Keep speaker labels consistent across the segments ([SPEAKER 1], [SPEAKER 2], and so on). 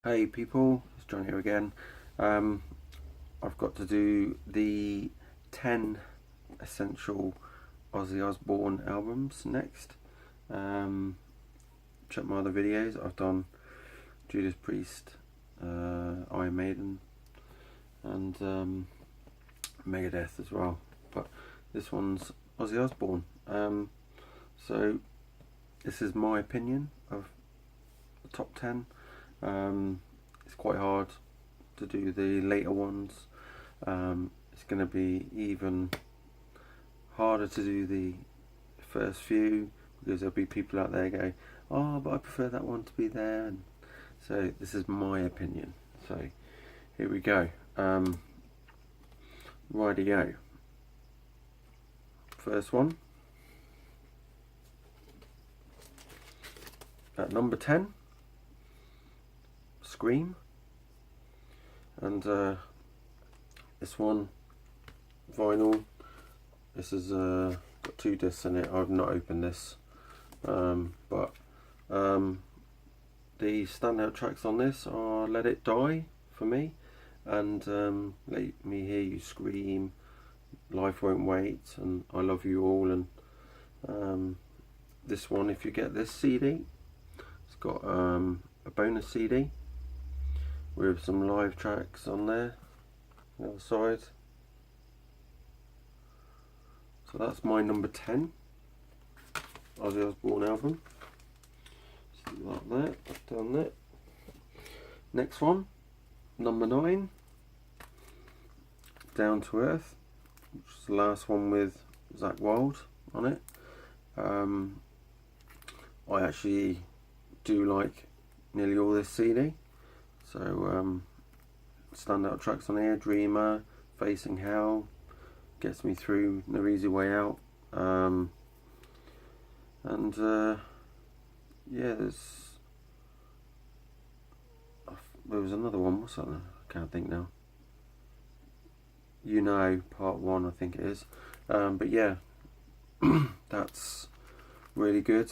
[SPEAKER 1] Hey people, it's John here again. I've got to do the 10 essential Ozzy Osbourne albums next. Check my other videos. I've done Judas Priest, Iron Maiden, and Megadeth as well. But this one's Ozzy Osbourne. So this is my opinion of the top 10. It's quite hard to do the later ones. It's going to be even harder to do the first few because there'll be people out there go, oh, but I prefer that one to be there. And so this is my opinion. So here we go. Rightio. First one. At number 10. Scream, and this one vinyl. This is got 2 discs in it. I've not opened this, but the standout tracks on this are "Let It Die" for me, and "Let Me Hear You Scream," "Life Won't Wait," and "I Love You All." And this one, if you get this CD, it's got a bonus CD with some live tracks on there, the other side. So that's my number 10 Ozzy Osbourne album. So like that, I've done that. Next one, number 9, Down to Earth, which is the last one with Zakk Wylde on it. I actually do like nearly all this CD. So standout tracks on here: Dreamer, Facing Hell, Gets Me Through, No Easy Way Out, and yeah, there was another one. What's that? I can't think now. You Know, Part 1, I think it is. But yeah, that's really good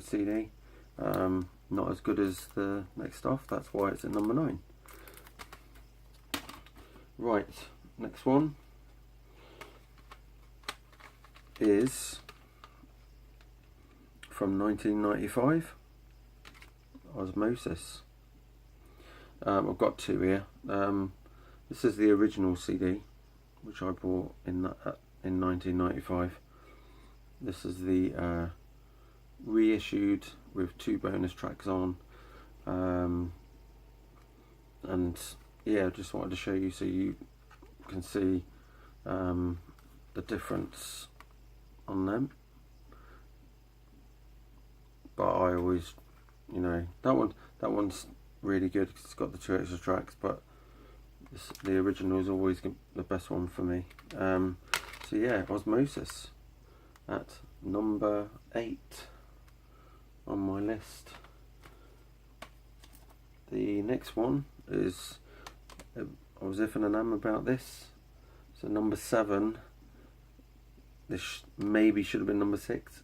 [SPEAKER 1] CD. Not as good as the next stuff, that's why it's at number 9. Right, next one is from 1995, Osmosis. I've got 2 here. This is the original CD, which I bought in 1995. This is the reissued with 2 bonus tracks on, and yeah, just wanted to show you so you can see the difference on them. But I always, that one's really good because it's got the 2 extra tracks, but the original is always the best one for me. So yeah, Osmosis at number 8 on my list. The next one is, I was if and am about this. So number 7. This maybe should have been number 6,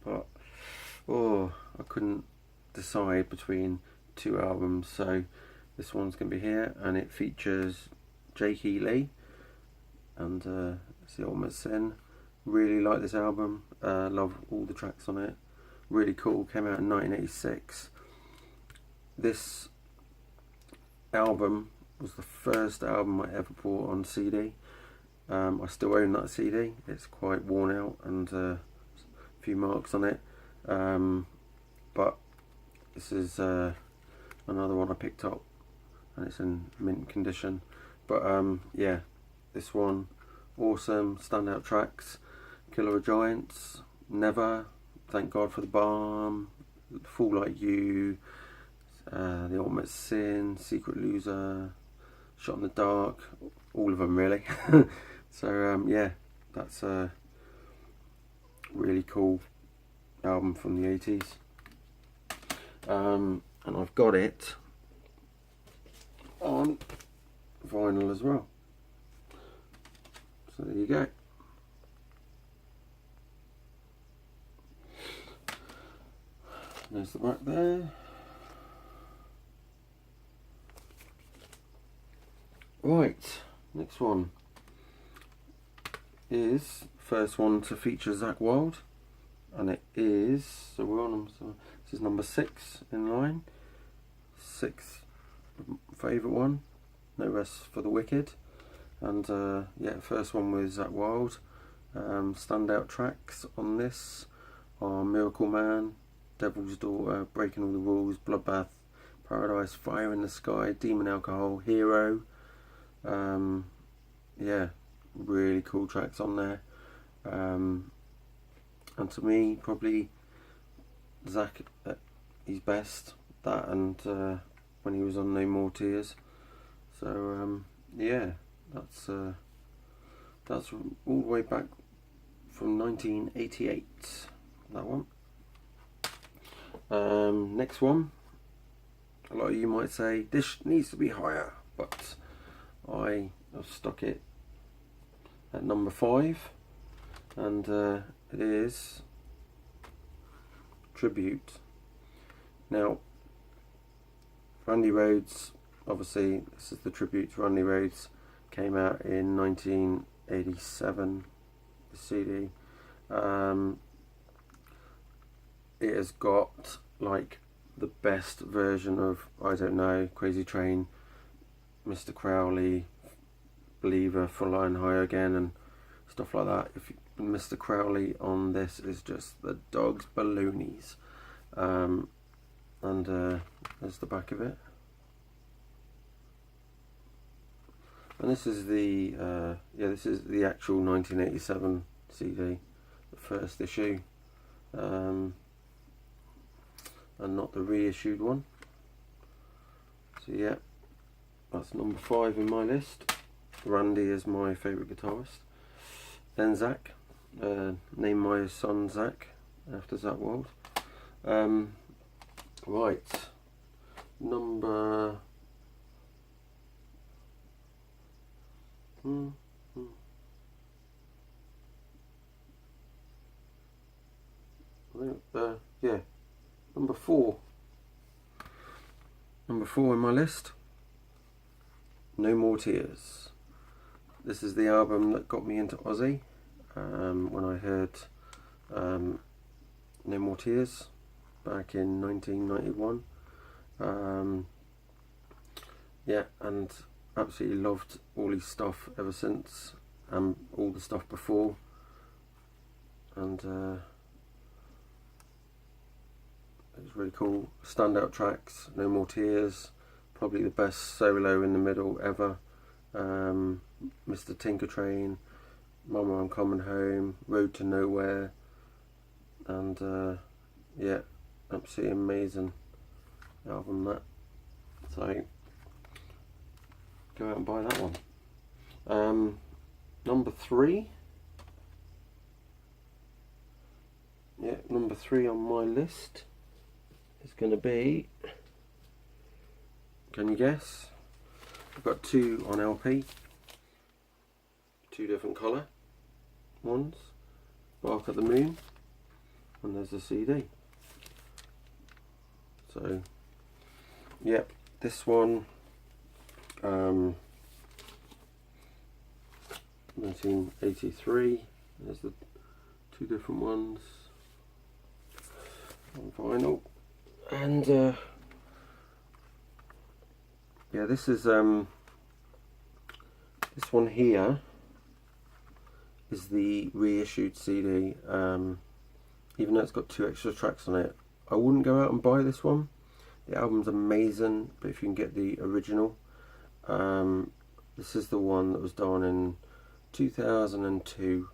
[SPEAKER 1] but I couldn't decide between 2 albums. So this one's gonna be here, and it features Jake E. Lee, and it's The Ultimate Sin. Really like this album. Love all the tracks on it. Really cool. Came out in 1986. This album was the first album I ever bought on CD. I still own that CD. It's quite worn out and a few marks on it, but this is another one I picked up, and it's in mint condition. But yeah, this one, awesome. Standout tracks: Killer of Giants, Never, Thank God for the Balm, Fool Like You, The Ultimate Sin, Secret Loser, Shot in the Dark, all of them really. So yeah, that's a really cool album from the 80s, and I've got it on vinyl as well. So there you go. There's the back there. Right, next one is first one to feature Zakk Wylde, and it is, so we're on, so this is number 6 in line, 6th favourite one, No Rest for the Wicked. And yeah, first one with Zakk Wylde. Standout tracks on this are Miracle Man, Devil's Daughter, Breaking All the Rules, Bloodbath, Paradise, Fire in the Sky, Demon Alcohol, Hero. Yeah, really cool tracks on there. And to me, probably Zakk at his best, that and when he was on No More Tears. So yeah, that's all the way back from 1988, that one. Next one, a lot of you might say this needs to be higher, but I have stuck it at number 5, and it is Tribute. Now, Randy Rhoads, obviously this is the tribute to Randy Rhoads, came out in 1987, the CD. It has got like the best version of, I don't know, Crazy Train, Mr. Crowley, Believer, Flying High Again and stuff like that. Mr. Crowley on this is just the dog's balloonies. And there's the back of it. And this is the this is the actual 1987 CD, the first issue, and not the reissued one. So yeah, that's number 5 in my list. Randy is my favourite guitarist. Then Zakk, name my son Zakk after Zakk Wylde. Right, number yeah, number 4. Number 4 in my list, No More Tears. This is the album that got me into Ozzy. When I heard No More Tears back in 1991. Yeah, and absolutely loved all his stuff ever since, and all the stuff before. And it was really cool. Standout tracks, No More Tears, probably the best solo in the middle ever. Mr. Tinker Train, Mama I'm Coming Home, Road to Nowhere, and yeah, absolutely amazing album that. So go out and buy that one. Number 3. Yeah, number 3 on my list is going to be, can you guess? I've got 2 on LP, 2 different colour ones, Bark at the Moon, and there's the CD. So yep, this one 1983, there's the 2 different ones on vinyl. And yeah, this is this one here is the reissued CD. Even though it's got 2 extra tracks on it, I wouldn't go out and buy this one. The album's amazing, but if you can get the original, this is the one that was done in 2002,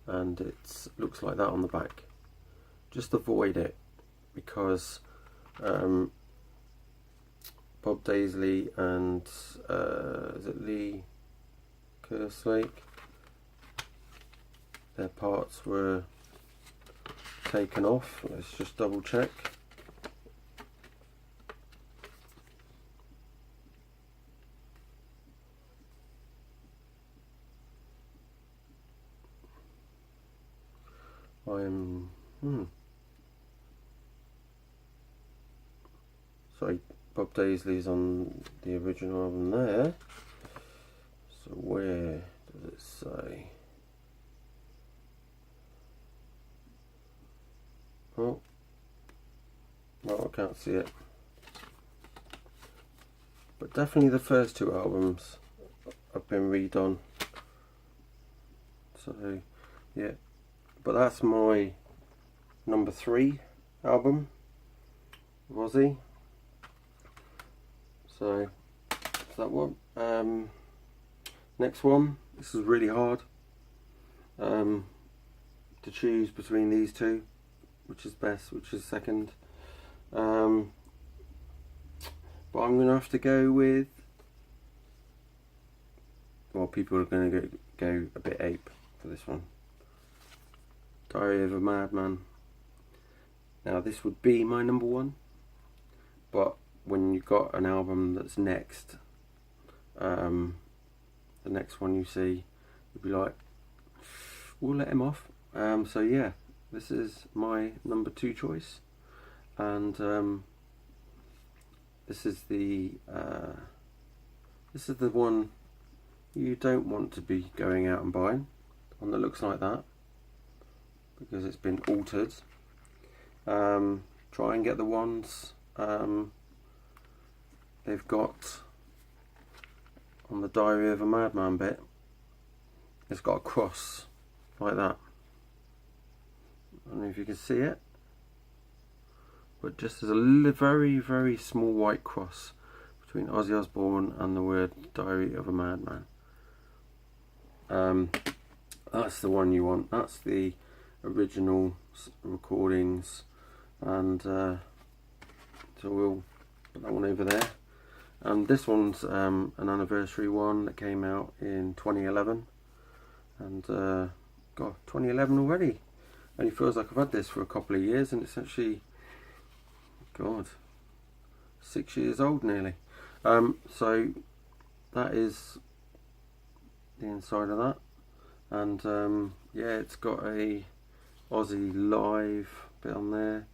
[SPEAKER 1] and it looks like that on the back. Just avoid it, because Bob Daisley and is it Lee Kerslake, their parts were taken off. Let's just double check. I'm sorry, Bob Daisley's on the original album there. So where does it say? Oh, well, I can't see it. But definitely the first two albums have been redone. So yeah, but that's my number 3 album, Ozzy. So that one. Next one. This is really hard to choose between these two, which is best, which is second. But I'm going to have to go with. Well, people are going to go a bit ape for this one. Diary of a Madman. Now this would be my number 1, but when you've got an album that's next, the next one you see, you'd be like, we'll let him off. So yeah, this is my number 2 choice, and this is the one you don't want to be going out and buying, one that looks like that, because it's been altered. Try and get the ones they've got on the Diary of a Madman bit. It's got a cross like that. I don't know if you can see it, but just as a very, very small white cross between Ozzy Osbourne and the word Diary of a Madman. That's the one you want. That's the original recordings, and so we'll put that one over there. And this one's an anniversary one that came out in 2011, and God, 2011 already. Only feels like I've had this for a couple of years, and it's actually, God, 6 years old nearly. So that is the inside of that, and yeah, it's got a Ozzy live bit on there,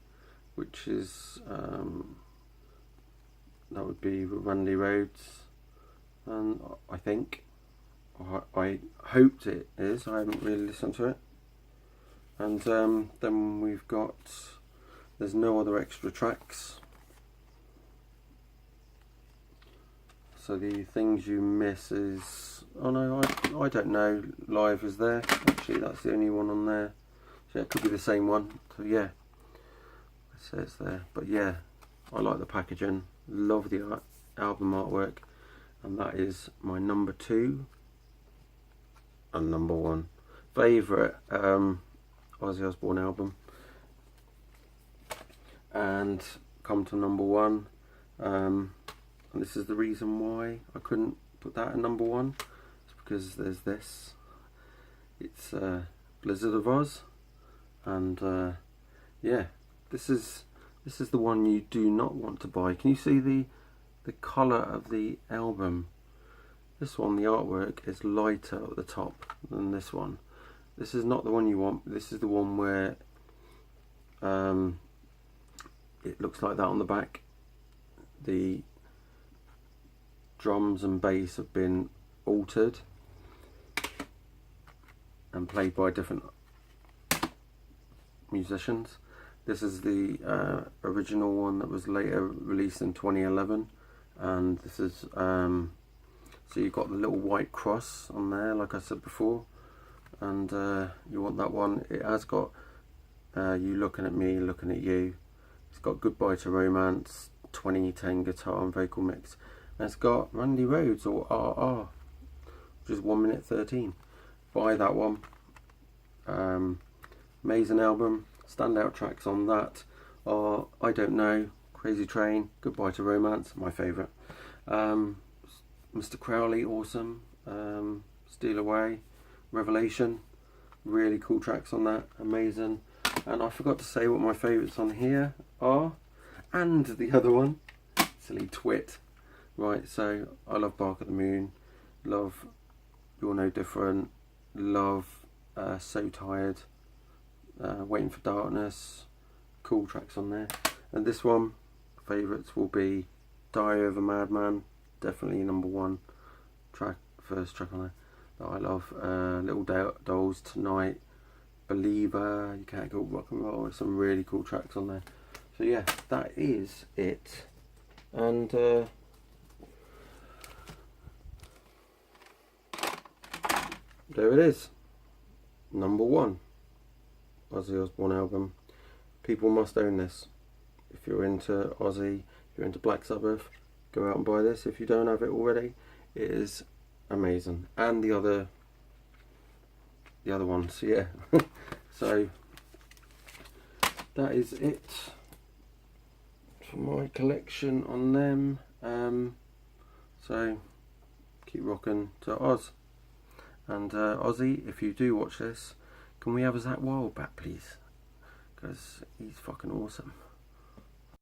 [SPEAKER 1] which is that would be Randy Rhoads, and I think, I hoped it is, I haven't really listened to it. And then we've got, there's no other extra tracks, so the things you miss is, oh no, I don't know, live is there, actually that's the only one on there, so it could be the same one, so yeah, it says there. But yeah, I like the packaging, love the album artwork, and that is my number 2 and number 1 favourite Ozzy Osbourne album. And come to number 1, and this is the reason why I couldn't put that at number 1, it's because there's this, it's Blizzard of Ozz, and yeah, this is the one you do not want to buy. Can you see the colour of the album? This one, the artwork is lighter at the top than this one. This is not the one you want. This is the one where it looks like that on the back. The drums and bass have been altered and played by different musicians. This is the original one that was later released in 2011, and this is so you've got the little white cross on there, like I said before, and you want that one. It has got You Looking at Me, Looking at You. It's got Goodbye to Romance, 2010 guitar and vocal mix, and it's got Randy Rhoads, or RR, which is 1 minute 13. Buy that one. Amazing album. Standout tracks on that are I Don't Know, Crazy Train, Goodbye to Romance, my favourite. Mr. Crowley, awesome. Steal Away, Revelation, really cool tracks on that, amazing. And I forgot to say what my favourites on here are, and the other one, silly twit. Right, so I love Bark at the Moon, love You're No Different, love So Tired, Waiting for Darkness, cool tracks on there. And this one, favourites will be Diary of a Madman, definitely number 1 track first track on there that I love. Little Dolls, Tonight, Believer, You Can't Go Rock and Roll. There's some really cool tracks on there. So yeah, that is it. And there it is. Number 1 Ozzy Osbourne album. People must own this. If you're into Ozzy, if you're into Black Sabbath, go out and buy this. If you don't have it already, it is amazing. And the other ones, yeah. So that is it for my collection on them. So keep rocking to Oz. And Ozzy, if you do watch this, can we have a Zach Wild back, please? Because he's fucking awesome.